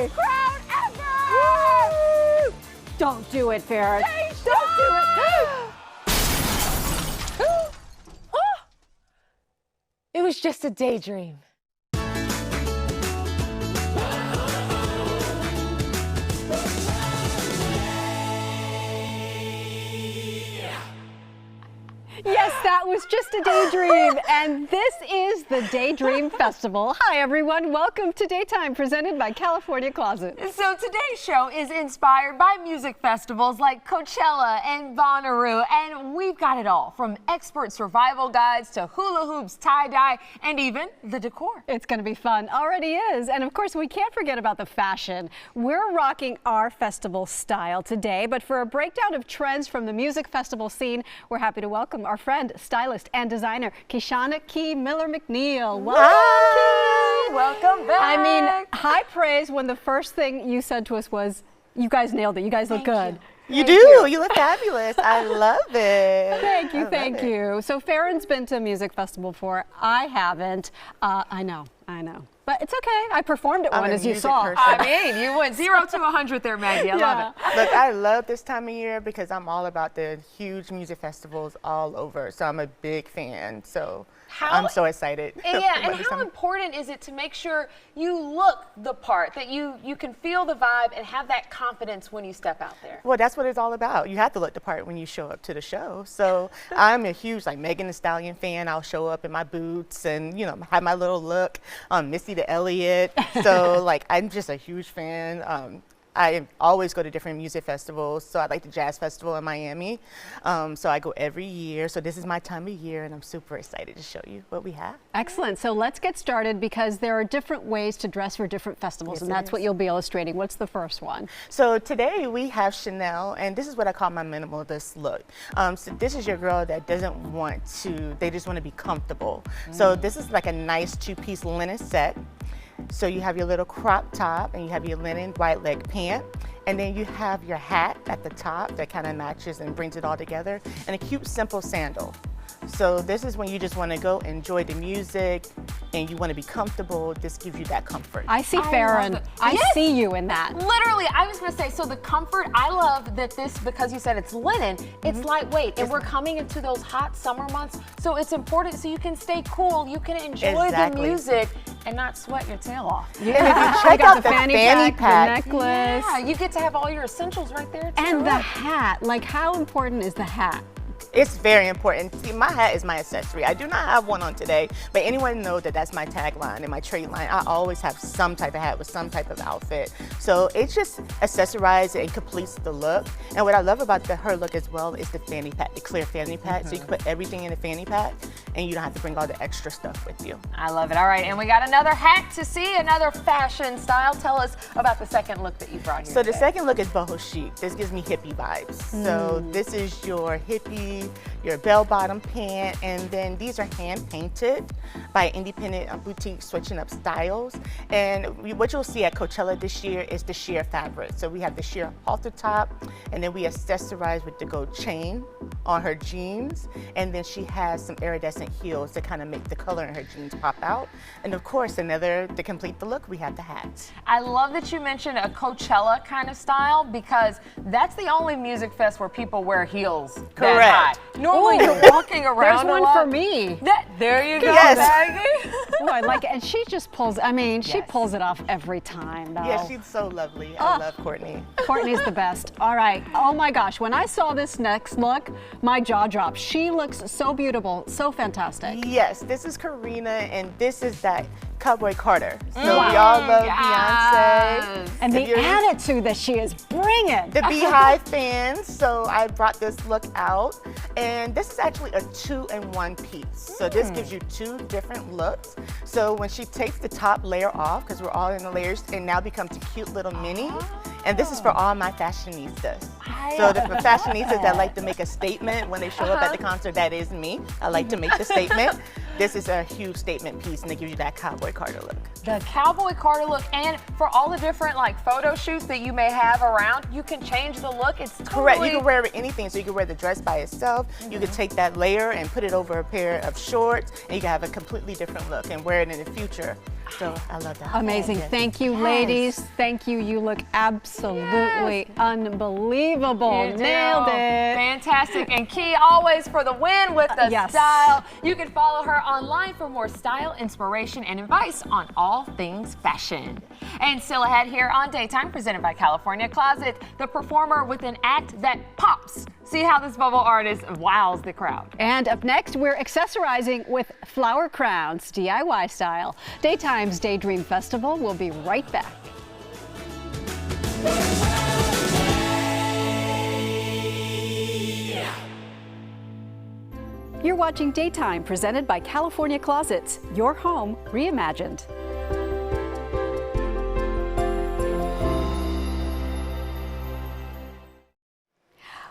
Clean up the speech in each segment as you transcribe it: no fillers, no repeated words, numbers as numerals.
crowd ever! Woo! Don't do it, Farron. Don't do it. It was just a daydream. Yes, that was just a daydream, and this is the Daydream Festival. Hi, everyone. Welcome to Daytime, presented by California Closet. So today's show is inspired by music festivals like Coachella and Bonnaroo, and we've got it all, from expert survival guides to hula hoops, tie-dye, and even the decor. It's going to be fun. Already is. And of course, we can't forget about the fashion. We're rocking our festival style today, but for a breakdown of trends from the music festival scene, we're happy to welcome our friend, stylist, and designer, Kishana Key Miller-McNeil. Welcome, Welcome back. I mean, high praise when the first thing you said to us was, you guys nailed it. You guys look good. You do. You look fabulous. I love it. Thank you. Thank you. So Farron's been to a music festival before. I haven't. I know. But it's okay. I performed at one, as you saw. I mean, you went 0 to 100 there, Maggie. I love it. Look, I love this time of year because I'm all about the huge music festivals all over. So I'm a big fan. So I'm so excited. Yeah, and how important is it to make sure you look the part, that you can feel the vibe and have that confidence when you step out there? Well, that's what it's all about. You have to look the part when you show up to the show. So I'm a huge Megan Thee Stallion fan. I'll show up in my boots and, have my little look, Missy the Elliott. So I'm just a huge fan. I always go to different music festivals. So I like the Jazz Festival in Miami. So I go every year. So this is my time of year, and I'm super excited to show you what we have. Excellent. So let's get started, because there are different ways to dress for different festivals, Yes, and that's what you'll be illustrating. What's the first one? So today we have Chanel, and this is what I call my minimalist look. So this is your girl that doesn't want to, they just want to be comfortable. So this is like a nice two-piece linen set. So you have your little crop top, and you have your linen wide leg pant, and then you have your hat at the top that kind of matches and brings it all together, and a cute simple sandal. So this is when you just want to go enjoy the music and you want to be comfortable. This gives you that comfort. I see Farron. I see you in that. Literally, I was going to say, so the comfort, I love that this, because you said it's linen, it's lightweight, and we're coming into those hot summer months, so it's important so you can stay cool, you can enjoy the music and not sweat your tail off. Yeah, and if you check out the fanny pack, the necklace. Yeah, you get to have all your essentials right there too. And the hat, how important is the hat? It's very important. See, my hat is my accessory. I do not have one on today, but anyone knows that that's my tagline and my trade line. I always have some type of hat with some type of outfit. So it just accessorizes and completes the look. And what I love about her look as well is the fanny pack, the clear fanny pack. So you can put everything in the fanny pack and you don't have to bring all the extra stuff with you. I love it. All right, and we got another hat to see, another fashion style. Tell us about the second look that you brought here. So the second look is boho chic. This gives me hippie vibes. So this is your hippie, your bell-bottom pant, and then these are hand-painted by independent boutique Switching Up Styles. And what you'll see at Coachella this year is the sheer fabric. So we have the sheer halter top, and then we accessorize with the gold chain on her jeans, and then she has some iridescent heels to kind of make the color in her jeans pop out. And of course, to complete the look, we have the hat. I love that you mentioned a Coachella kind of style, because that's the only music fest where people wear heels. Correct. Normally you're walking around. There's one for me. There you go, Yes. Maggie. Oh, I like it. And she just pulls, she pulls it off every time, though. Yeah, she's so lovely. I love Courtney. Courtney's the best. All right. Oh my gosh. When I saw this next look, my jaw dropped. She looks so beautiful, so fantastic. Yes, this is Karina, and this is that Cowboy Carter. So we all love Beyonce. And the attitude that she is bringing. The Beehive fans, so I brought this look out. And this is actually a 2-in-1 piece. So this gives you two different looks. So when she takes the top layer off, because we're all in the layers, it now becomes a cute little mini. And this is for all my fashionistas. So the fashionistas that like to make a statement when they show up at the concert, that is me. I like to make the statement. This is a huge statement piece, and it gives you that Cowboy Carter look. The Cowboy Carter look, and for all the different photo shoots that you may have around, you can change the look. It's totally... Correct. You can wear anything. So you can wear the dress by itself. You can take that layer and put it over a pair of shorts, and you can have a completely different look and wear it in the future. So I love that. Amazing. Yes. Thank you, ladies. Thank you. You look absolutely unbelievable. You do. Nailed it. Fantastic. And Key always for the win with the Yes. style. You can follow her online for more style, inspiration, and advice on all things fashion. And still ahead here on Daytime, presented by California Closet, the performer with an act that pops. See how this bubble artist wows the crowd. And up next, we're accessorizing with flower crowns, DIY style. Daytime's Daydream Festival will be right back. You're watching Daytime, presented by California Closets, your home reimagined.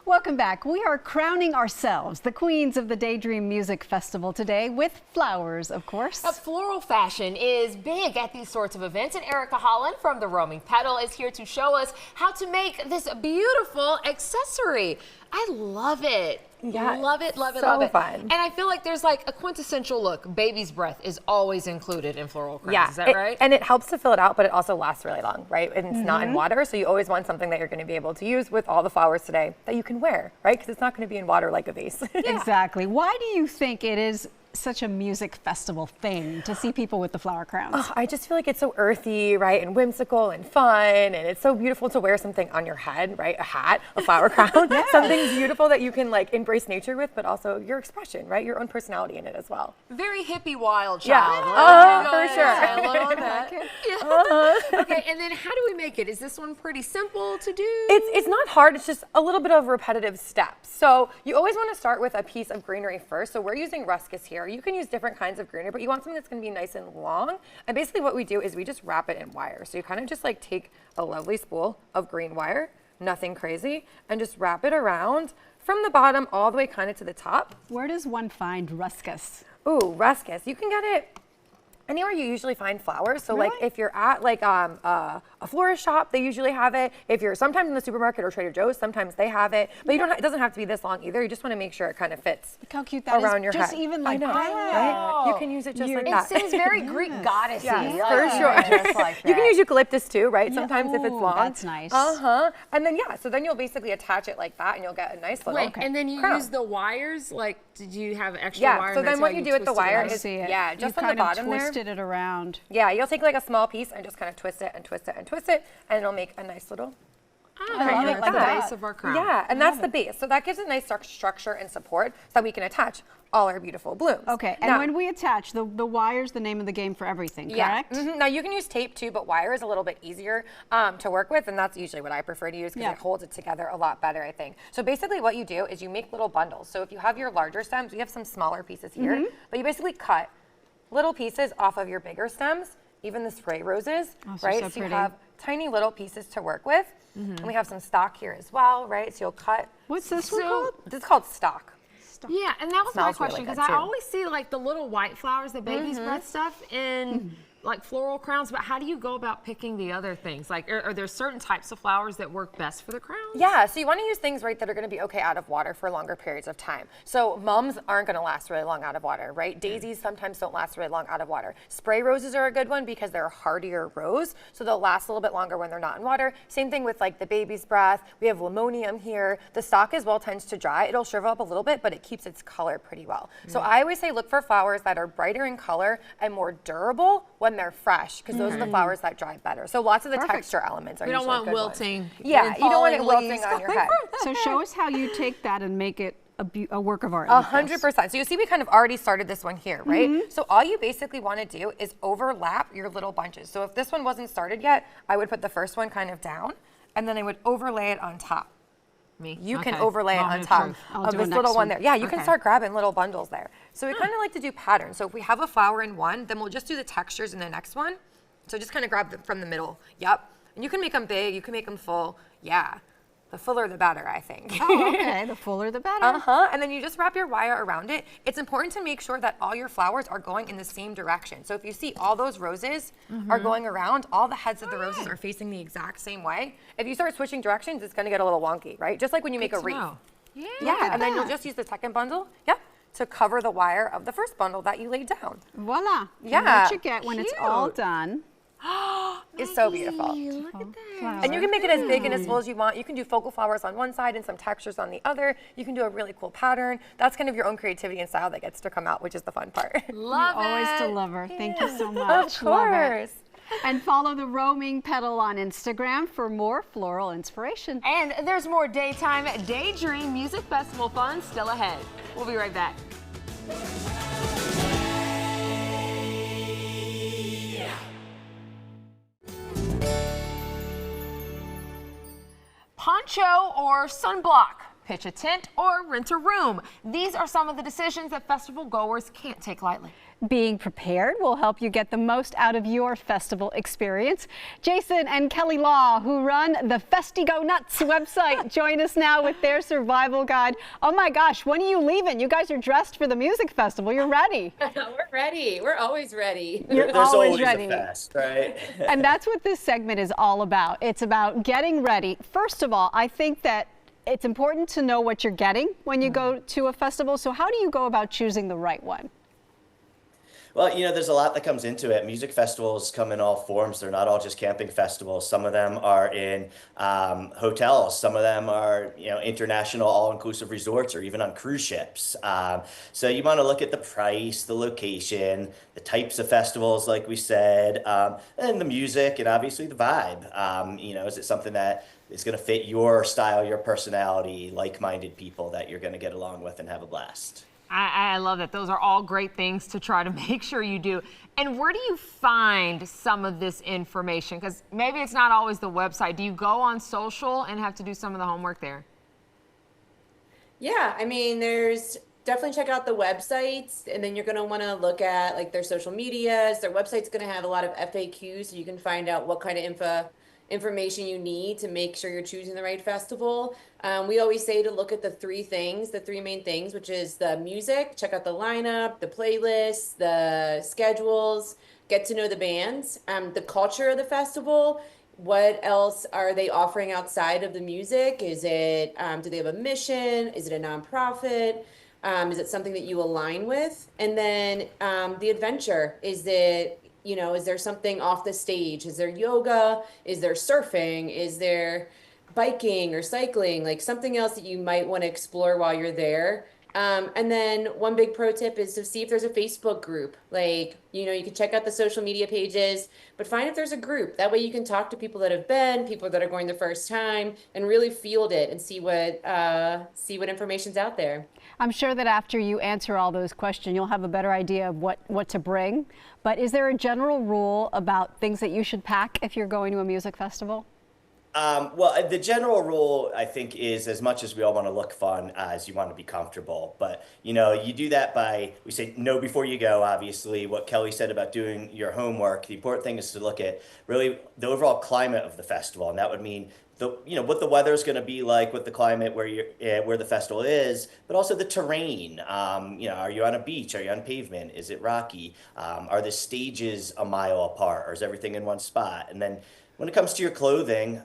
Welcome back. We are crowning ourselves the queens of the Daydream Music Festival today with flowers, of course. Floral fashion is big at these sorts of events, and Erica Holland from the Roaming Petal is here to show us how to make this beautiful accessory. I love it. Yeah, love it, love it, so love it. fun. And I feel like there's like a quintessential look. Baby's breath is always included in floral crowns. Yeah, Is that right? And it helps to fill it out, but it also lasts really long, right? And it's not in water, so you always want something that you're going to be able to use with all the flowers today that you can wear, right? Because it's not going to be in water like a vase. Exactly. Why do you think it is such a music festival thing to see people with the flower crowns? Oh, I just feel like it's so earthy, right? And whimsical and fun. And it's so beautiful to wear something on your head, right? A hat, a flower crown, something beautiful that you can like embrace nature with, but also your expression, right? Your own personality in it as well. Very hippie wild Yeah. child. For sure. Okay, and then how do we make it? Is this one pretty simple to do? It's not hard, it's just a little bit of repetitive steps. So you always want to start with a piece of greenery first. So we're using ruscus here. You can use different kinds of greenery, but you want something that's going to be nice and long. And basically what we do is we just wrap it in wire. So you kind of just like take a lovely spool of green wire, nothing crazy, and just wrap it around from the bottom all the way kind of to the top. Where does one find ruscus? Ooh, ruscus. You can get it anywhere you usually find flowers. So like if you're at like a florist shop, they usually have it. If you're sometimes in the supermarket or Trader Joe's, sometimes they have it. But you don't. It doesn't have to be this long either. You just want to make sure it kind of fits. Look how cute that around is. your Just head. even like I know, right? You can use it just like It that. seems very Greek goddessy. Yes, like, for sure. Just like You can that. use eucalyptus too, right? Yeah. Sometimes if it's Ooh, long. that's nice. And then so then you'll basically attach it like that, and you'll get a nice little. Wait, and then you crown. use the wires? Like, did you have extra Yeah, wire? so and then that's what how you do with the twist it wire around? is- See it. yeah, just you on the kind bottom of there. twisted it around. Yeah, you'll take like a small piece and just kind of twist it and twist it and twist it, and it'll make a nice little. I love it like the that. base of our crown. Yeah, and that's the base. So that gives it nice structure and support so that we can attach all our beautiful blooms. Okay, and Now- when we attach, the wire's the name of the game for everything, Yeah. correct? Now you can use tape too, but wire is a little bit easier to work with, and that's usually what I prefer to use because Yeah. it holds it together a lot better, I think. So basically what you do is you make little bundles. So if you have your larger stems, we have some smaller pieces here, but you basically cut little pieces off of your bigger stems, even the spray roses, Oh, so right? so So you pretty. have tiny little pieces to work with. And we have some stock here as well, right? So you'll cut. What's this one So- called? This is called stock. Yeah, and that was my Smells really question good, because I too. always see like the little white flowers, the baby's breath stuff in like floral crowns, but how do you go about picking the other things? Like, are there certain types of flowers that work best for the crowns? Yeah, so you want to use things, right, that are going to be okay out of water for longer periods of time. So mums aren't going to last really long out of water, right? Daisies sometimes don't last really long out of water. Spray roses are a good one because they're a hardier rose, so they'll last a little bit longer when they're not in water. Same thing with like the baby's breath. We have limonium here. The stalk as well tends to dry. It'll shrivel up a little bit, but it keeps its color pretty well. So I always say look for flowers that are brighter in color and more durable when they're fresh, because those are the flowers that dry better. So lots of the texture elements are We don't usually want good ones. wilting. Yeah, and you don't want it falling wilting leaves on your coming head. from- So show us how you take that and make it a work of art. like this. 100%. So you see we kind of already started this one here, right? So all you basically want to do is overlap your little bunches. So if this one wasn't started yet, I would put the first one kind of down, and then I would overlay it on top. You can Okay. overlay it on Moment of top truth. I'll of do a this next little one one. there. Yeah, you can Okay. start grabbing little bundles there. So we kind of like to do patterns. So if we have a flower in one, then we'll just do the textures in the next one. So just kind of grab them from the middle. Yep. And you can make them big, you can make them full. Yeah. The fuller the better, I think. Oh, okay, the fuller the better. And then you just wrap your wire around it. It's important to make sure that all your flowers are going in the same direction. So if you see all those roses are going around, all the heads of the roses are facing the exact same way. If you start switching directions, it's gonna get a little wonky, right? Just like when you make a Good to wreath. know. Yeah, and then you'll just use the second bundle. Yep. to cover the wire of the first bundle that you laid down. Voila. Yeah. And what you get when it's all Cute. done. It's so beautiful. Look at that. And you can make it as big and as full as you want. You can do focal flowers on one side and some textures on the other. You can do a really cool pattern. That's kind of your own creativity and style that gets to come out, which is the fun part. Love You always it. deliver. Thank you so much. Of Love it. course. And follow the Roaming Petal on Instagram for more floral inspiration. And there's more daytime Daydream Music Festival fun still ahead. We'll be right back. Poncho or sunblock, pitch a tent or rent a room. These are some of the decisions that festival goers can't take lightly. Being prepared will help you get the most out of your festival experience. Jason and Kelly Law, who run the Festigo Nuts website, join us now with their survival guide. Oh my gosh, when are you leaving? You guys are dressed for the music festival. You're ready. We're ready. We're always ready. You're There's always always ready. a fest, right? And that's what this segment is all about. It's about getting ready. First of all, I think that it's important to know what you're getting when you go to a festival. So how do you go about choosing the right one? Well, there's a lot that comes into it. Music festivals come in all forms. They're not all just camping festivals. Some of them are in hotels. Some of them are, international all-inclusive resorts or even on cruise ships. So you want to look at the price, the location, the types of festivals, like we said, and the music and obviously the vibe. Is it something that is going to fit your style, your personality, like-minded people that you're going to get along with and have a blast? I love that. Those are all great things to try to make sure you do. And where do you find some of this information? Because maybe it's not always the website. Do you go on social and have to do some of the homework there? Yeah, I mean, there's definitely check out the websites, and then you're going to want to look at like their social medias. Their website's going to have a lot of FAQs, so you can find out what kind of information you need to make sure you're choosing the right festival. We always say to look at the three main things, which is the music, check out the lineup, the playlists, the schedules, get to know the bands, the culture of the festival. What else are they offering outside of the music? Is it, do they have a mission? Is it a nonprofit? Is it something that you align with? And then the adventure, is there something off the stage? Is there yoga? Is there surfing? Is there biking or cycling? Like something else that you might want to explore while you're there. And then one big pro tip is to see if there's a Facebook group. Like, you can check out the social media pages, but find if there's a group. That way you can talk to people that have been, people that are going the first time, and really field it and see what information's out there. I'm sure that after you answer all those questions, you'll have a better idea of what to bring. But is there a general rule about things that you should pack if you're going to a music festival? Well, the general rule, I think, is as much as we all want to look fun as you want to be comfortable. But, you do that by, we say know before you go, obviously. What Kelly said about doing your homework, the important thing is to look at really the overall climate of the festival. And that would mean what the weather is going to be like, what the climate where the festival is, but also the terrain. Are you on a beach? Are you on pavement? Is it rocky? Are the stages a mile apart, or is everything in one spot? And then when it comes to your clothing,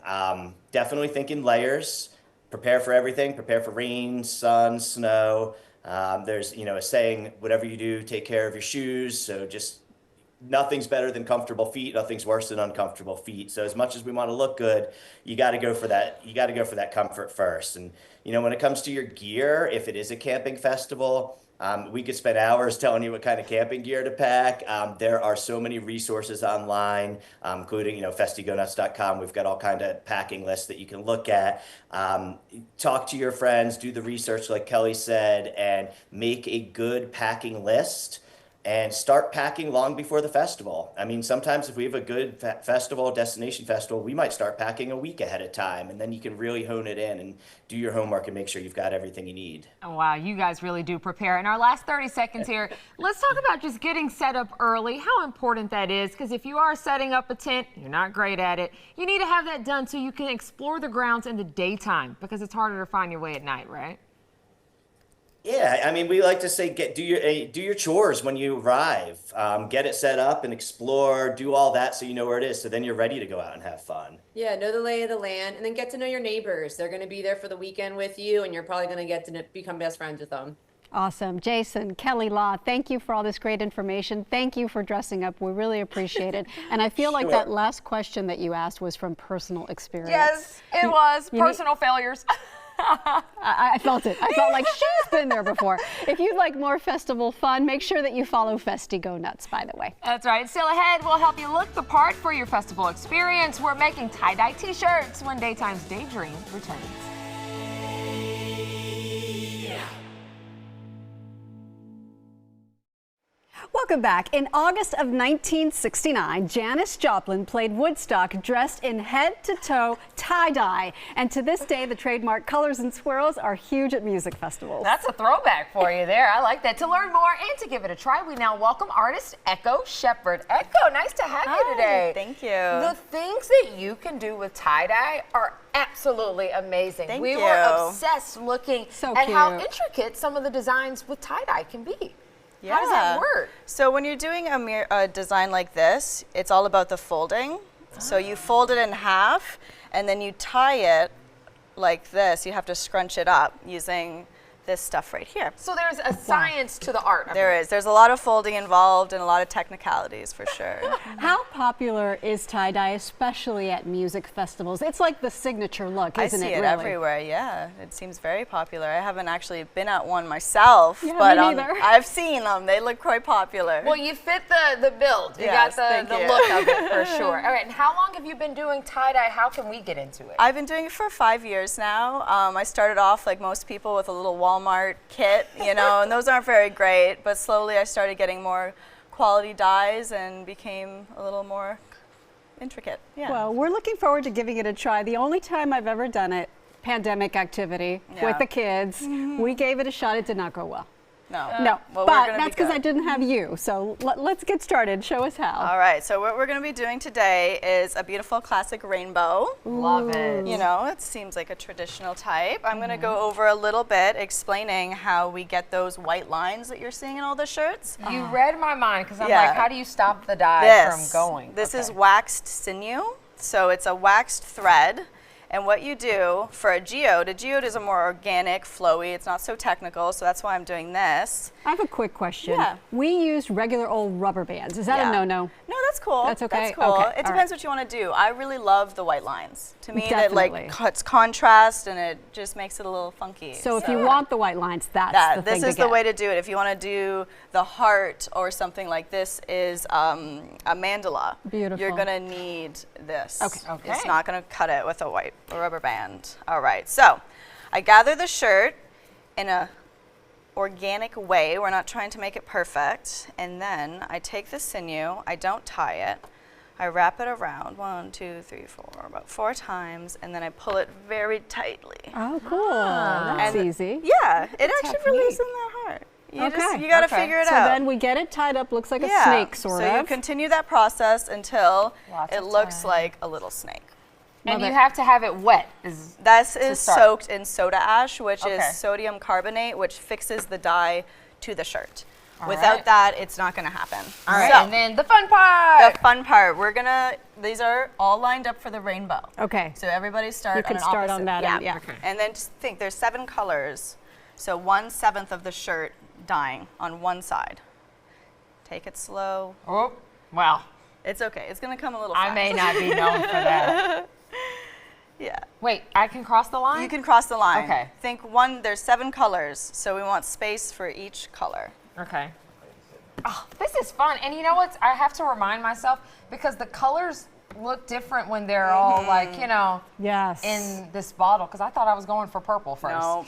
definitely think in layers. Prepare for everything. Prepare for rain, sun, snow. There's a saying: whatever you do, take care of your shoes. So just nothing's better than comfortable feet. Nothing's worse than uncomfortable feet. So as much as we want to look good, you got to go for that. You got to go for that comfort first. And when it comes to your gear, if it is a camping festival, we could spend hours telling you what kind of camping gear to pack. There are so many resources online, including festigonuts.com. We've got all kind of packing lists that you can look at. Talk to your friends, do the research like Kelly said, and make a good packing list. And start packing long before the festival. I mean, sometimes if we have a good destination festival, we might start packing a week ahead of time, and then you can really hone it in and do your homework and make sure you've got everything you need. Oh, wow, you guys really do prepare. In our last 30 seconds here, let's talk about just getting set up early, how important that is, because if you are setting up a tent, you're not great at it, you need to have that done so you can explore the grounds in the daytime, because it's harder to find your way at night, right? Yeah, I mean, we like to say do your chores when you arrive. Get it set up and explore, do all that so you know where it is. So then you're ready to go out and have fun. Yeah, know the lay of the land, and then get to know your neighbors. They're going to be there for the weekend with you, and you're probably going to get to become best friends with them. Awesome. Jason, Kelly Law, thank you for all this great information. Thank you for dressing up. We really appreciate it. And I feel like that last question that you asked was from personal experience. Yes, it was. Personal failures. I felt it. I felt like she's been there before. If you'd like more festival fun, make sure that you follow Festi Go Nuts, by the way. That's right. Still ahead, we'll help you look the part for your festival experience. We're making tie-dye t-shirts when Daytime's Daydream returns. Welcome back. In August of 1969, Janis Joplin played Woodstock dressed in head-to-toe tie-dye. And to this day, the trademark colors and swirls are huge at music festivals. That's a throwback for you there. I like that. To learn more and to give it a try, we now welcome artist Echo Shepherd. Echo, nice to have you today. Thank you. The things that you can do with tie-dye are absolutely amazing. Thank we you. were obsessed looking So at how cute. intricate some of the designs with tie-dye can be. Yeah. How does that work? So when you're doing a design like this, it's all about the folding. So you fold it in half and then you tie it like this. You have to scrunch it up using this stuff right here. So there's a science to the art of There it. is. There's a lot of folding involved and a lot of technicalities for sure. How popular is tie-dye, especially at music festivals? It's like the signature look, I isn't see it, it really? everywhere, yeah. It seems very popular. I haven't actually been at one myself, Yeah, but me neither. I've seen them. They look quite popular. Well, you fit the build. You Yes, got the thank you. look of it for sure. All right, and how long have you been doing tie-dye? How can we get into it? I've been doing it for 5 years now. I started off like most people with a little Walmart kit, you know, and those aren't very great, but slowly I started getting more quality dyes and became a little more intricate. Yeah. Well, we're looking forward to giving it a try. The only time I've ever done it, pandemic activity with the kids, we gave it a shot. It did not go well. no. No, Well, we're but gonna that's be because I good. didn't have you. So let's get started. Show us how. All right, so what we're going to be doing today is a beautiful classic rainbow. Love it. You know, it seems like a traditional type. I'm going to go over a little bit explaining how we get those white lines that you're seeing in all the shirts. You read my mind because I'm Yeah. like, how do you stop the dye from going? This is Okay. waxed sinew, so it's a waxed thread. And what you do for a geode is a more organic, flowy, it's not so technical, so that's why I'm doing this. I have a quick question. Yeah. We used regular old rubber bands. Is that Yeah. a no-no? No, that's cool. That's okay? That's cool. Okay, It all depends what you want to do. I really love the white lines. To me, it Definitely. like cuts contrast and it just makes it a little funky. So if you want the white lines, that's the thing this to is the get. way to do it. If you want to do the heart or something like this is a mandala. Beautiful. You're going to need this. Okay. It's not going to cut it with a rubber band. All right. So I gather the shirt in a organic way. We're not trying to make it perfect. And then I take the sinew. I don't tie it. I wrap it around 1, 2, 3, 4, about 4 times, and then I pull it very tightly. Oh, cool. That's And- easy. Yeah, it actually technique. really isn't that hard. You got to Okay. figure it So out. then we get it tied up, looks like a Yeah. snake, sort so of. you continue that process until Lots it of looks time. like a little snake. And Love you it. have to have it wet. This is start. soaked in soda ash, which Okay. is sodium carbonate, which fixes the dye to the shirt. All Without right. that, it's not going to happen. All right, So, and then the fun part. the fun part, these are all lined up for the rainbow. Okay. So everybody start You can on an start on opposite. that end, yeah. And then just think, there's 7 colors. So 1/7 of the shirt dyeing on one side. Take it slow. Oh, well, It's okay. It's going to come a little I fast. may not be known for that. Yeah. Wait, I can cross the line? You can cross the line. Okay. Think there's 7 colors, so we want space for each color. Okay. Oh, this is fun. And you know what? I have to remind myself because the colors look different when they're all like, you know, Yes. in this bottle. Because I thought I was going for purple first. No,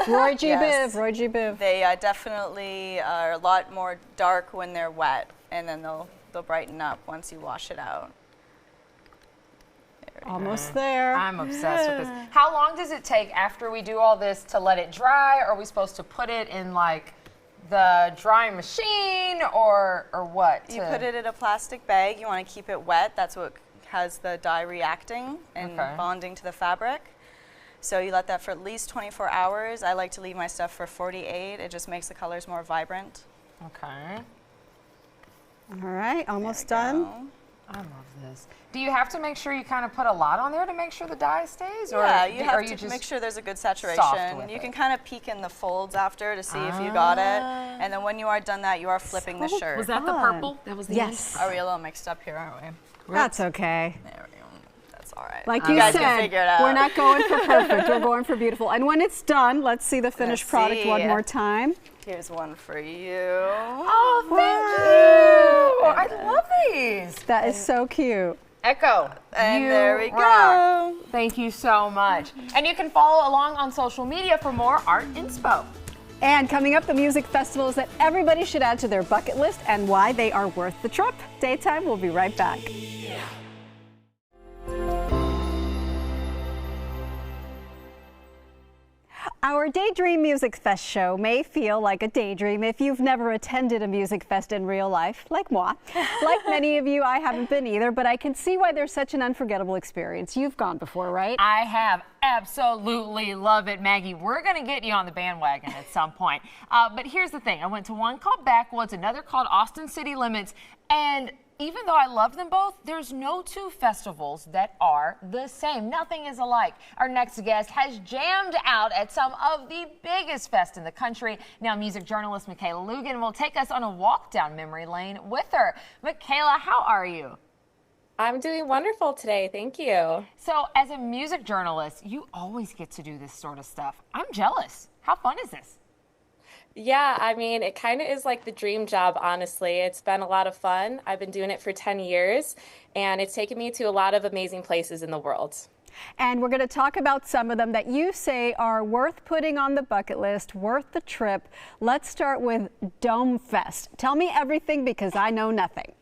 Roy G. Yes. Biv, Roy G. Biv. they definitely are a lot more dark when they're wet, and then they'll brighten up once you wash it out. Almost there. I'm obsessed with this. How long does it take after we do all this to let it dry? Are we supposed to put it in like the drying machine or what? You put it in a plastic bag. You want to keep it wet. That's what has the dye reacting and Okay. bonding to the fabric. So you let that for at least 24 hours. I like to leave my stuff for 48. It just makes the colors more vibrant. Okay. All right, almost There we done. go. I love this. Do you have to make sure you kind of put a lot on there to make sure the dye stays? Or Yeah, you have to just make sure there's a good soft saturation. with You it? can kind of peek in the folds after to see if you got it. And then when you are done that, you are flipping the shirt. Was that the purple? That was the Yes. Are we a little mixed up here, aren't we? That's okay. There we go. That's all right. Like you guys can said, figure it out. we're not going for perfect. We're going for beautiful. And when it's done, let's see the finished Let's product one see. more time. Here's one for you. Oh, thank you. I love these. That is so cute. Echo. And you there we rock. go. Thank you so much. And you can follow along on social media for more art inspo. And coming up, the music festivals that everybody should add to their bucket list and why they are worth the trip. Daytime, we'll be right back. Our Daydream Music Fest show may feel like a daydream if you've never attended a music fest in real life, like moi. Like many of you, I haven't been either, but I can see why there's such an unforgettable experience. You've gone before, right? I have absolutely love it, Maggie. We're going to get you on the bandwagon at some point. But here's the thing. I went to one called Backwoods, another called Austin City Limits, and even though I love them both, there's no two festivals that are the same. Nothing is alike. Our next guest has jammed out at some of the biggest fests in the country. Now, music journalist Michaela Lugan will take us on a walk down memory lane with her. Michaela, how are you? I'm doing wonderful today, thank you. So, as a music journalist, you always get to do this sort of stuff. I'm jealous. How fun is this? Yeah, I mean, it kind of is like the dream job, honestly. It's been a lot of fun. I've been doing it for 10 years, and it's taken me to a lot of amazing places in the world. And we're going to talk about some of them that you say are worth putting on the bucket list, worth the trip. Let's start with Dome Fest. Tell me everything because I know nothing.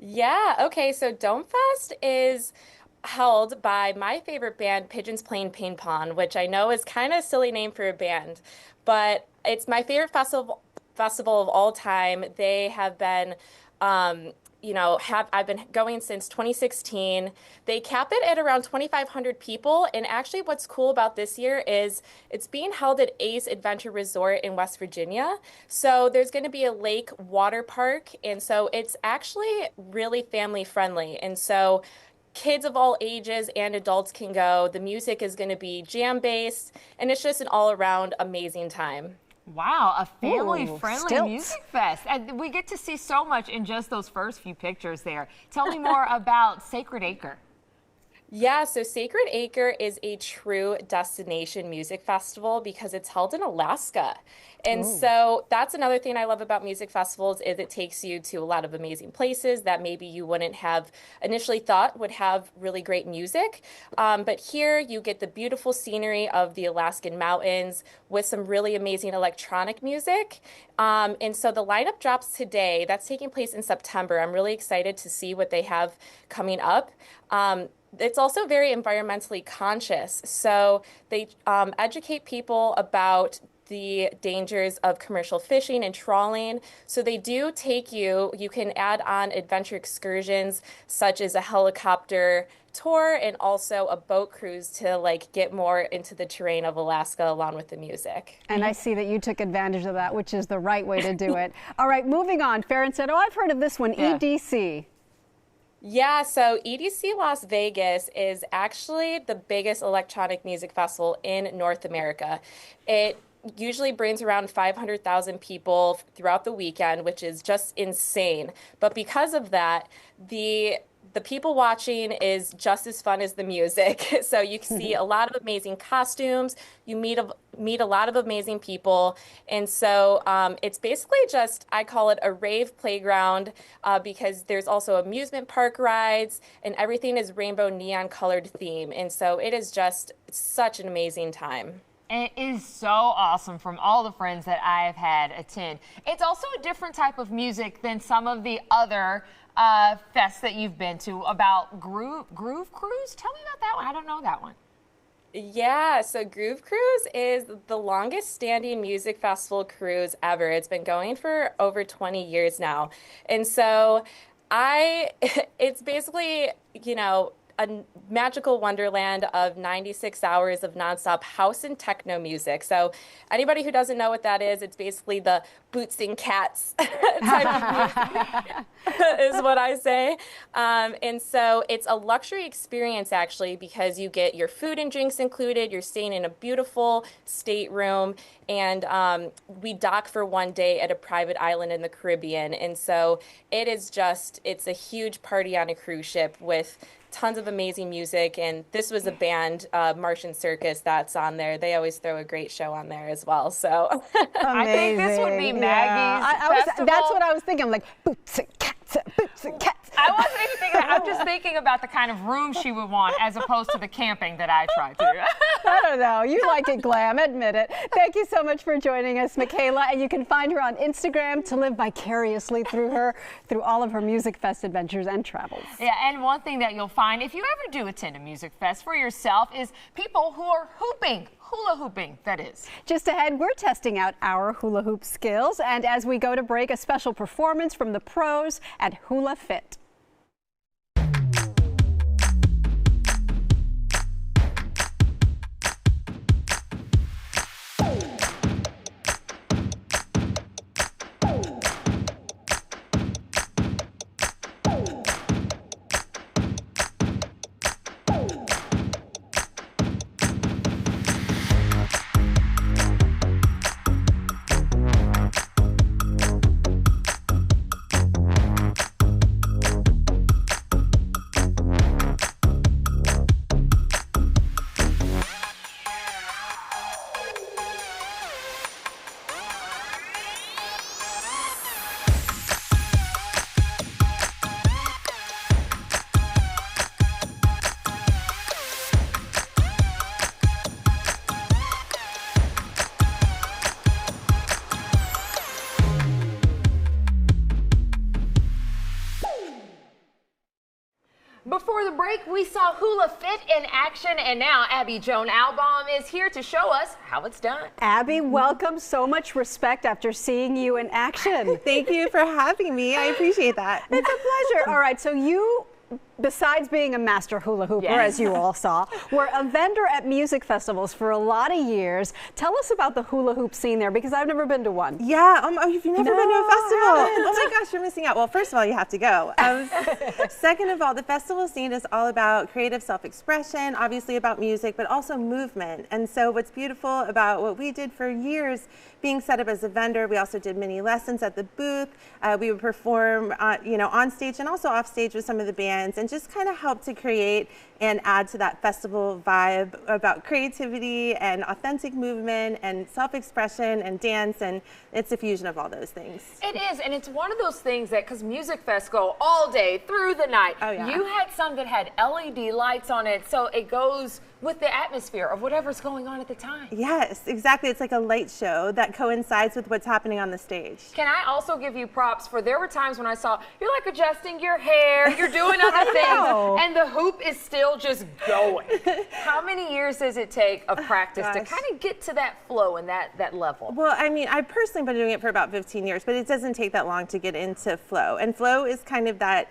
Yeah, okay, so Dome Fest is held by my favorite band, Pigeons Playing Ping Pong, which I know is kind of a silly name for a band, but it's my favorite festival of all time. They have been, I've been going since 2016. They cap it at around 2,500 people. And actually what's cool about this year is it's being held at Ace Adventure Resort in West Virginia. So there's going to be a lake water park. And so it's actually really family friendly. And so kids of all ages and adults can go. The music is going to be jam-based, and it's just an all-around amazing time. Wow, a family-friendly stilts. music fest. And we get to see so much in just those first few pictures there. Tell me more about Sacred Acre. Yeah, so Sacred Acre is a true destination music festival because it's held in Alaska. And so that's another thing I love about music festivals is it takes you to a lot of amazing places that maybe you wouldn't have initially thought would have really great music. But here you get the beautiful scenery of the Alaskan mountains with some really amazing electronic music. And so the lineup drops today. That's taking place in September. I'm really excited to see what they have coming up. It's also very environmentally conscious. So they educate people about the dangers of commercial fishing and trawling. So they do take you can add on adventure excursions such as a helicopter tour and also a boat cruise to like get more into the terrain of Alaska along with the music. And I see that you took advantage of that, which is the right way to do it. All right, moving on. Farron said, oh, I've heard of this one, Yeah. EDC. Yeah, so EDC Las Vegas is actually the biggest electronic music festival in North America. It usually brings around 500,000 people throughout the weekend, which is just insane. But because of that, the people watching is just as fun as the music. So you can see a lot of amazing costumes. You meet a lot of amazing people. And so it's basically just, I call it a rave playground because there's also amusement park rides and everything is rainbow neon colored theme. And so it is just such an amazing time. It is so awesome from all the friends that I've had attend. It's also a different type of music than some of the other fests that you've been to. About Groove Cruise? Tell me about that one. I don't know that one. Yeah, so Groove Cruise is the longest standing music festival cruise ever. It's been going for over 20 years now. And so it's basically, a magical wonderland of 96 hours of nonstop house and techno music. So anybody who doesn't know what that is, it's basically the boots and cats type of music is what I say. And so it's a luxury experience actually, because you get your food and drinks included. You're staying in a beautiful stateroom, and we dock for one day at a private island in the Caribbean. And so it is just, it's a huge party on a cruise ship with tons of amazing music. And this was a band, Martian Circus, that's on there. They always throw a great show on there as well. So I think this would be Maggie's festival. That's what I was thinking. I'm like, boots and cats, boots and cats. I wasn't even thinking that. I'm just thinking about the kind of room she would want as opposed to the camping that I tried to. I don't know. You like it glam, admit it. Thank you so much for joining us, Michaela. And you can find her on Instagram to live vicariously through all of her Music Fest adventures and travels. Yeah, and one thing that you'll find if you ever do attend a Music Fest for yourself is people who are hooping. Hula hooping, that is. Just ahead, we're testing out our hula hoop skills. And as we go to break, a special performance from the pros at Hula Fit. Before the break, we saw Hula Fit in action, and now Abby Joan Albaum is here to show us how it's done. Abby, welcome. So much respect after seeing you in action. Thank you for having me. I appreciate that. It's a pleasure. All right, so you, besides being a master hula hooper, as you all saw, were a vendor at music festivals for a lot of years. Tell us about the hula hoop scene there, because I've never been to one. Yeah, oh, you've never been to a festival? Oh my gosh, you're missing out. Well, first of all, you have to go. Second of all, the festival scene is all about creative self-expression, obviously about music, but also movement. And so what's beautiful about what we did for years, being set up as a vendor, we also did mini lessons at the booth. We would perform, on stage and also off stage with some of the bands, and just kind of help to create and add to that festival vibe about creativity and authentic movement and self-expression and dance, and it's a fusion of all those things. It is, and it's one of those things that, because Music Fest go all day through the night, you had some that had LED lights on it, so it goes with the atmosphere of whatever's going on at the time. Yes, exactly. It's like a light show that coincides with what's happening on the stage. Can I also give you props for, there were times when I saw you're like adjusting your hair, you're doing other things, and the hoop is still just going. How many years does it take of practice to kind of get to that flow and that level? Well, I mean, I've personally been doing it for about 15 years, but it doesn't take that long to get into flow. And flow is kind of that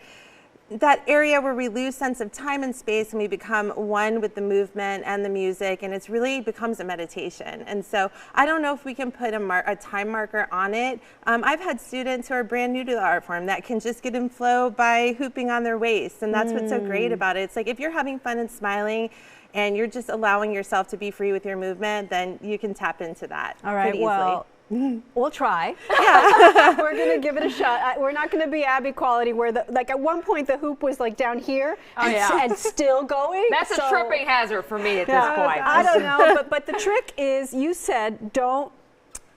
area where we lose sense of time and space, and we become one with the movement and the music, and it really becomes a meditation. And so I don't know if we can put a time marker on it. I've had students who are brand new to the art form that can just get in flow by hooping on their waist, and that's what's so great about it. It's like if you're having fun and smiling and you're just allowing yourself to be free with your movement, then you can tap into that pretty easily. We'll try. Yeah. We're going to give it a shot. We're not going to be Abby quality where like at one point the hoop was like down here and still going. That's a tripping hazard for me at this point. I don't know, but the trick is you said don't.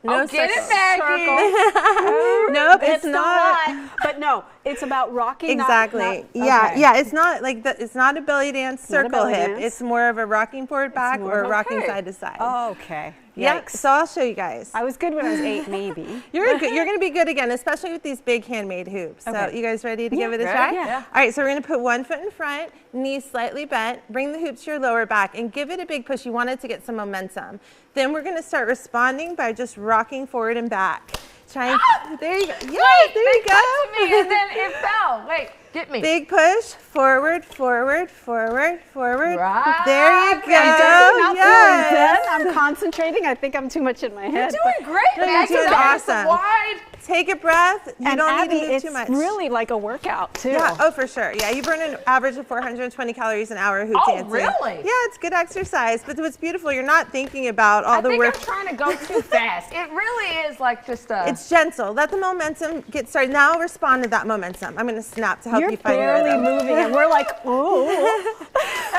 No, get it, Maggie. Nope, it's not. But no, it's about rocking. Exactly. Yeah. It's not like it's not a belly dance circle hip. It's more of a rocking forward back or rocking side to side. Oh, okay. Yeah, so I'll show you guys. I was good when I was 8, maybe. You're good. You're going to be good again, especially with these big handmade hoops. Okay. So you guys ready to give it a try? Yeah. All right, so we're going to put one foot in front, knees slightly bent, bring the hoops to your lower back, and give it a big push. You want it to get some momentum. Then we're going to start responding by just rocking forward and back. There you go. Yeah, there you go. To me and then it fell. Wait, Hit me. Big push, forward, forward, forward, forward. Right. There you go. Not Yes. then. I'm concentrating. I think I'm too much in my head. You're doing great, No, man. you're doing awesome. Wide. Take a breath. You And don't Abby, need to move it's too much. really like a workout too. Yeah, oh, for sure. Yeah, you burn an average of 420 calories an hour hoop Oh, dancing. really? Yeah, it's good exercise. But what's beautiful, you're not thinking about all the I think work. I'm trying to go too fast. It really is like just a. It's gentle. Let the momentum get started. Now respond to that momentum. I'm going to snap to help You're you find your barely rhythm. moving, and we're like, ooh.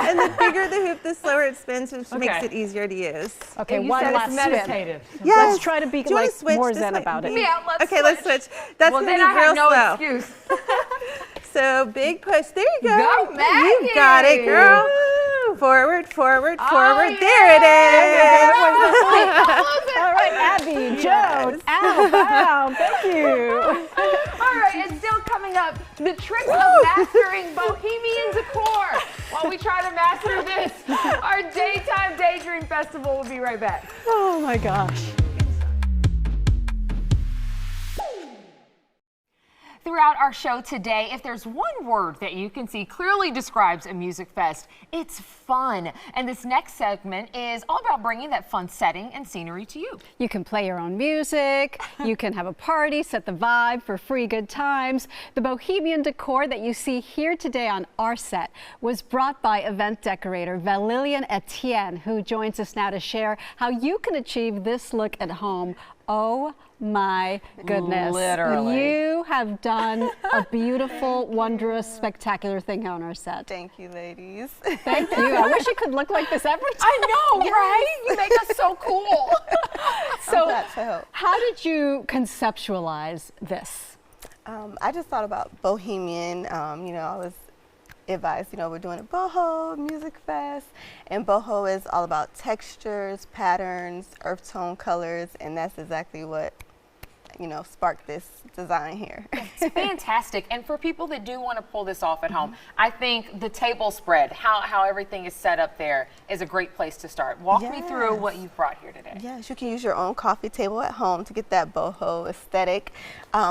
And the bigger the hoop, the slower it spins, which makes Okay. it easier to use. Okay, you one said last it's spin. meditative. Yes. Let's try to be Do you wanna like switch more this zen way? about it. Yeah, let's Okay, let's switch. That's Well, going then to be I real have no slow. excuse. So big push. There you go. Go, Maggie. You got it, girl. Forward, forward, forward. yeah. There it is. All right, Abby, Joan, Al, Bow, thank you. All right, and still coming up, the tricks of mastering Bohemian decor. While we try to master this, our daytime Daydream Festival will be right back. Oh my gosh. Throughout our show today, if there's one word that you can see clearly describes a music fest, it's fun. And this next segment is all about bringing that fun setting and scenery to you. You can play your own music, you can have a party, set the vibe for free good times. The Bohemian decor that you see here today on our set was brought by event decorator Valilian Etienne, who joins us now to share how you can achieve this look at home. Oh my goodness. Literally. You have done a beautiful, wondrous, spectacular thing on our set. Thank you, ladies. Thank you. I wish it could look like this every time. I know, right? You make us so cool. So, glad to help. how did you conceptualize this? I just thought about Bohemian. You know, I was advised, you know, we're doing a boho music fest, and boho is all about textures, patterns, earth tone colors, and that's exactly what, you know, sparked this design here. It's fantastic. And for people that do want to pull this off at home, I think the table spread, how everything is set up there, is a great place to start. Walk me through what you've brought here today. Yes, you can use your own coffee table at home to get that boho aesthetic.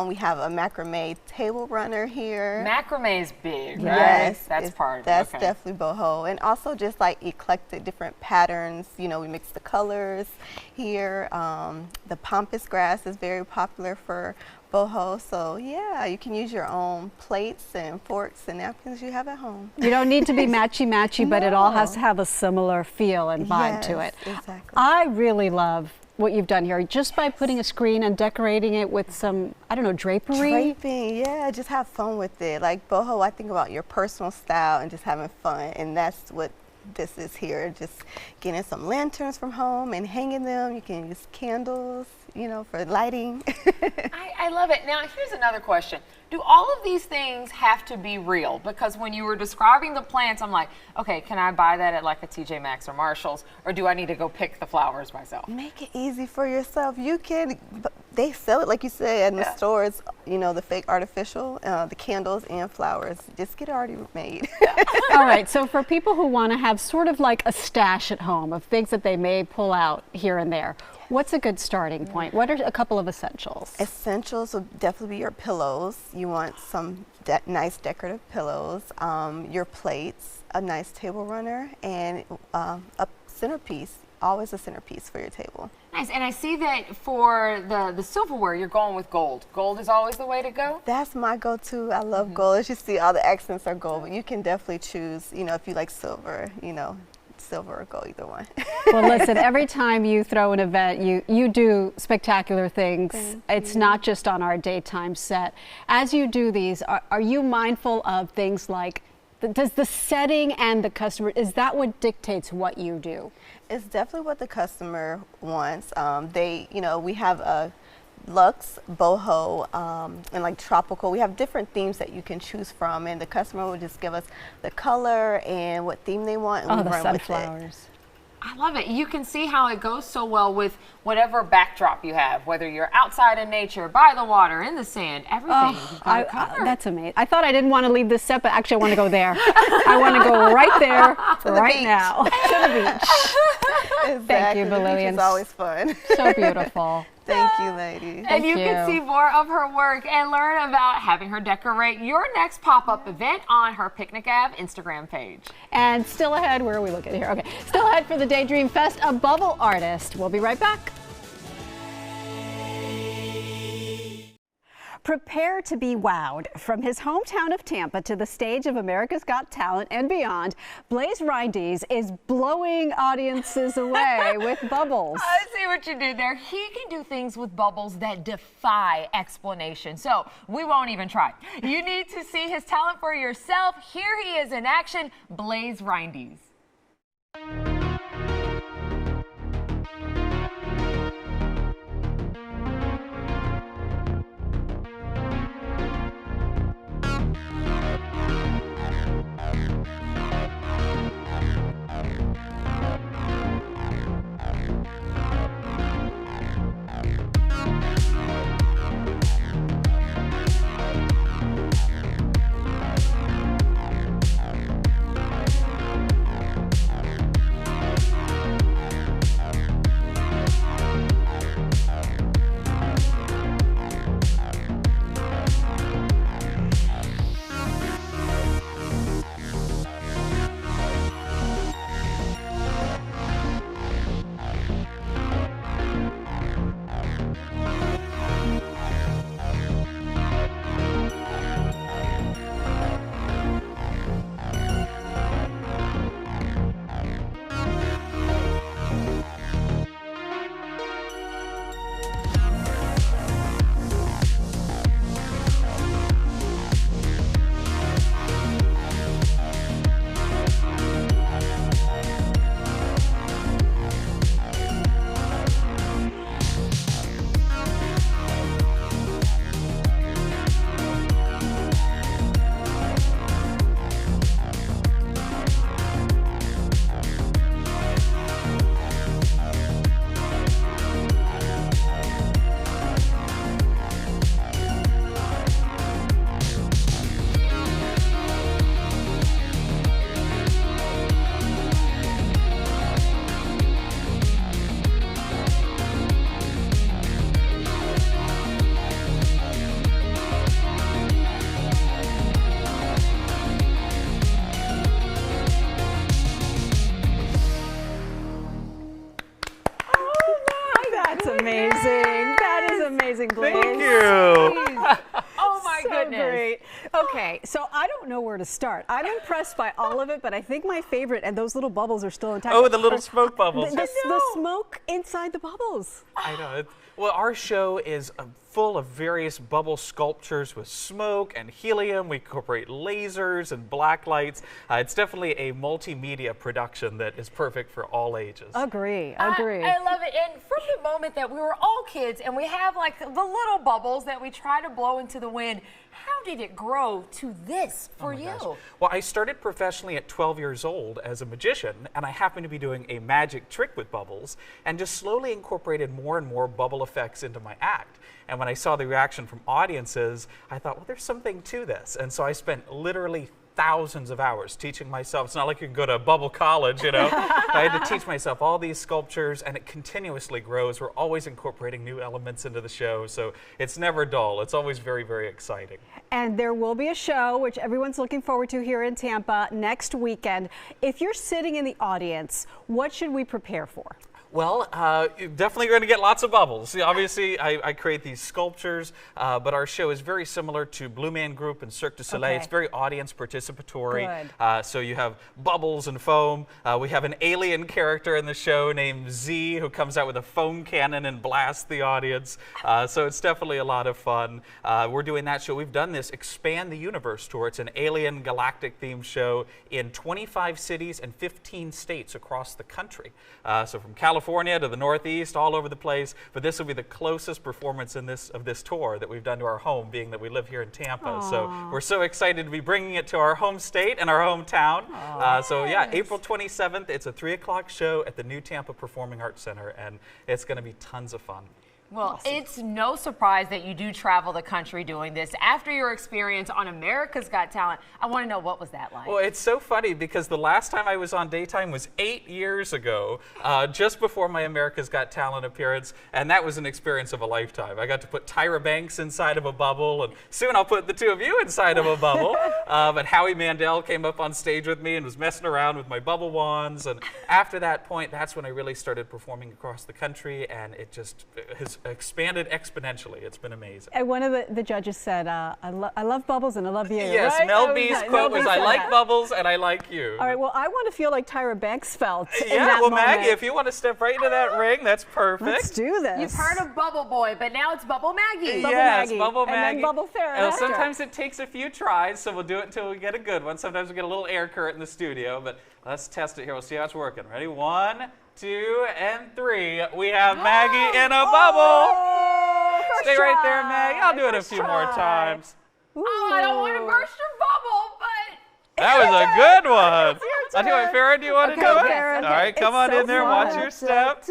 We have a macrame table runner here. Macrame is big, right? Yes, That's part of it. That's Okay. definitely boho. And also just like eclectic different patterns. You know, we mix the colors here. The pampas grass is very popular for boho. So yeah, you can use your own plates and forks and napkins you have at home. You don't need to be matchy-matchy, but it all has to have a similar feel and vibe to it. Yes, exactly. I really love what you've done here, just by putting a screen and decorating it with some, I don't know, drapery. Draping, yeah, just have fun with it. Like boho, I think about your personal style and just having fun, and that's what this is here. Just getting some lanterns from home and hanging them. You can use candles, you know, for lighting. I love it. Now, here's another question. Do all of these things have to be real? Because when you were describing the plants, I'm like, okay, can I buy that at like a TJ Maxx or Marshall's, or do I need to go pick the flowers myself? Make it easy for yourself. You can, they sell it, like you said, in the stores, you know, the fake artificial, the candles and flowers. Just get it already made. All right, so for people who want to have sort of like a stash at home of things that they may pull out here and there, what's a good starting point? What are a couple of essentials? Essentials would definitely be your pillows. You want some nice decorative pillows, your plates, a nice table runner, and a centerpiece. Always a centerpiece for your table. Nice. And I see that for the silverware, you're going with gold. Gold is always the way to go? That's my go-to. I love gold. As you see, all the accents are gold, but you can definitely choose, you know, if you like silver, you know, silver or gold, either one. Well, listen, every time you throw an event, you do spectacular things. It's not just on our daytime set. As you do these, are you mindful of things like, does the setting and the customer, is that what dictates what you do? It's definitely what the customer wants. You know, we have a luxe, boho, and like tropical. We have different themes that you can choose from, and the customer will just give us the color and what theme they want, and we the run sunflowers. with it. I love it. You can see how it goes so well with whatever backdrop you have, whether you're outside in nature, by the water, in the sand, everything. You've got it covered. That's amazing. I thought I didn't want to leave this set, but actually I want to go there. I want to go right there, right beach. now, to the beach. Exactly. you, Lillian. It's always fun. So beautiful. Thank you, ladies. And you you. can see more of her work and learn about having her decorate your next pop-up event on her Picnic Ave Instagram page. And still ahead, where are we looking here? Okay, still ahead for the Daydream Fest, a bubble artist. We'll be right back. Prepare to be wowed. From his hometown of Tampa to the stage of America's Got Talent and beyond, Blaze Rindes is blowing audiences away with bubbles. I see what you did there. He can do things with bubbles that defy explanation. So we won't even try. You need to see his talent for yourself. Here he is in action, Blaze Rindes. Amazing. That is amazing, Blaze. Thank you. Oh my goodness. Great. Okay, so I don't know where to start. I'm impressed by all of it, but I think my favorite, and those little bubbles are still intact. Oh, the little smoke bubbles. The smoke inside the bubbles. I know. Well, our show is full of various bubble sculptures with smoke and helium. We incorporate lasers and black lights. It's definitely a multimedia production that is perfect for all ages. Agree. I love it. And from the moment that we were all kids and we have like the little bubbles that we try to blow into the wind, how did it grow to this for you? Gosh. Well, I started professionally at 12 years old as a magician, and I happened to be doing a magic trick with bubbles and just slowly incorporated more and more bubble effects into my act. And when I saw the reaction from audiences, I thought, well, there's something to this. And so I spent literally thousands of hours teaching myself. It's not like you can go to bubble college, you know. I had to teach myself all these sculptures, and it continuously grows. We're always incorporating new elements into the show, so it's never dull. It's always very, very exciting. And there will be a show, which everyone's looking forward to here in Tampa next weekend. If you're sitting in the audience, what should we prepare for? Well, you're definitely going to get lots of bubbles. Obviously, I create these sculptures, but our show is very similar to Blue Man Group and Cirque du Soleil. Okay. It's very audience participatory. Good. So you have bubbles and foam. We have an alien character in the show named Z who comes out with a foam cannon and blasts the audience. So it's definitely a lot of fun. We're doing that show. We've done this Expand the Universe tour. It's an alien galactic themed show in 25 cities and 15 states across the country. So from California to the Northeast, all over the place. But this will be the closest performance of this tour that we've done to our home, being that we live here in Tampa. Aww. So we're so excited to be bringing it to our home state and our hometown. So yeah, April 27th, it's a 3 o'clock show at the New Tampa Performing Arts Center, and it's going to be tons of fun. Well, it's no surprise that you do travel the country doing this. After your experience on America's Got Talent, I want to know, what was that like? Well, it's so funny because the last time I was on Daytime was 8 years ago, just before my America's Got Talent appearance, and that was an experience of a lifetime. I got to put Tyra Banks inside of a bubble, and soon I'll put the two of you inside of a bubble. But Howie Mandel came up on stage with me and was messing around with my bubble wands, and after that point, that's when I really started performing across the country, and it just has expanded exponentially. It's been amazing. And one of the judges said, I love bubbles and I love you. Yes, right? Mel B's quote was, I like bubbles and I like you. All right, well, I want to feel like Tyra Banks felt in yeah, that well, moment. Maggie, if you want to step right into that ring, that's perfect. Let's do this. You've heard of Bubble Boy, but now it's Bubble Maggie. Yes, Bubble Maggie. And then Bubble Farron. Sometimes it takes a few tries, so we'll do it until we get a good one. Sometimes we get a little air current in the studio, but let's test it here. We'll see how it's working. Ready? 1, 2, and 3. We have Maggie in a bubble. Stay right there, Maggie. I'll do it a few more times. Oh, I don't want to burst your bubble, but... That was a good one. I'll do it. Farron, do you want to do it? Farron. All right, come on in there. Watch your step.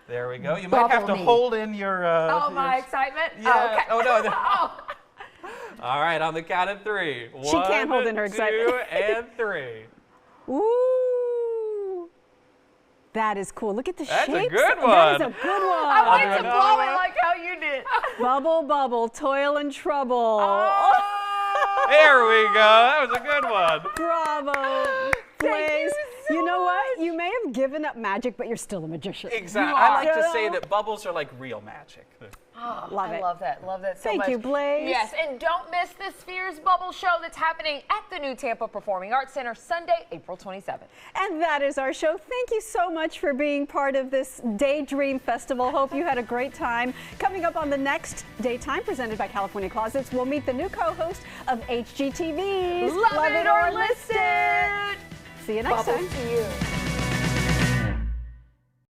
There we go. You might have to hold in your... my excitement? Yeah. Oh, okay. Oh, no. All right, on the count of 3. She can't hold in her excitement. 2, and 3. Ooh. That is cool. Look at the shapes. That's a good one. That is a good one. I wanted to blow it like how you did. Bubble, bubble, toil and trouble. There we go. That was a good one. Bravo. Blaze. You know what? You may have given up magic, but you're still a magician. Exactly. I like to say that bubbles are like real magic. Oh, Love it. I love that so much. Thank you, Blaze. Yes, and don't miss the Spheres Bubble Show that's happening at the New Tampa Performing Arts Center Sunday, April 27th. And that is our show. Thank you so much for being part of this Daydream Festival. Hope you had a great time. Coming up on the next Daytime, presented by California Closets, we'll meet the new co-host of HGTV's Love It or List It. See you next time. To you.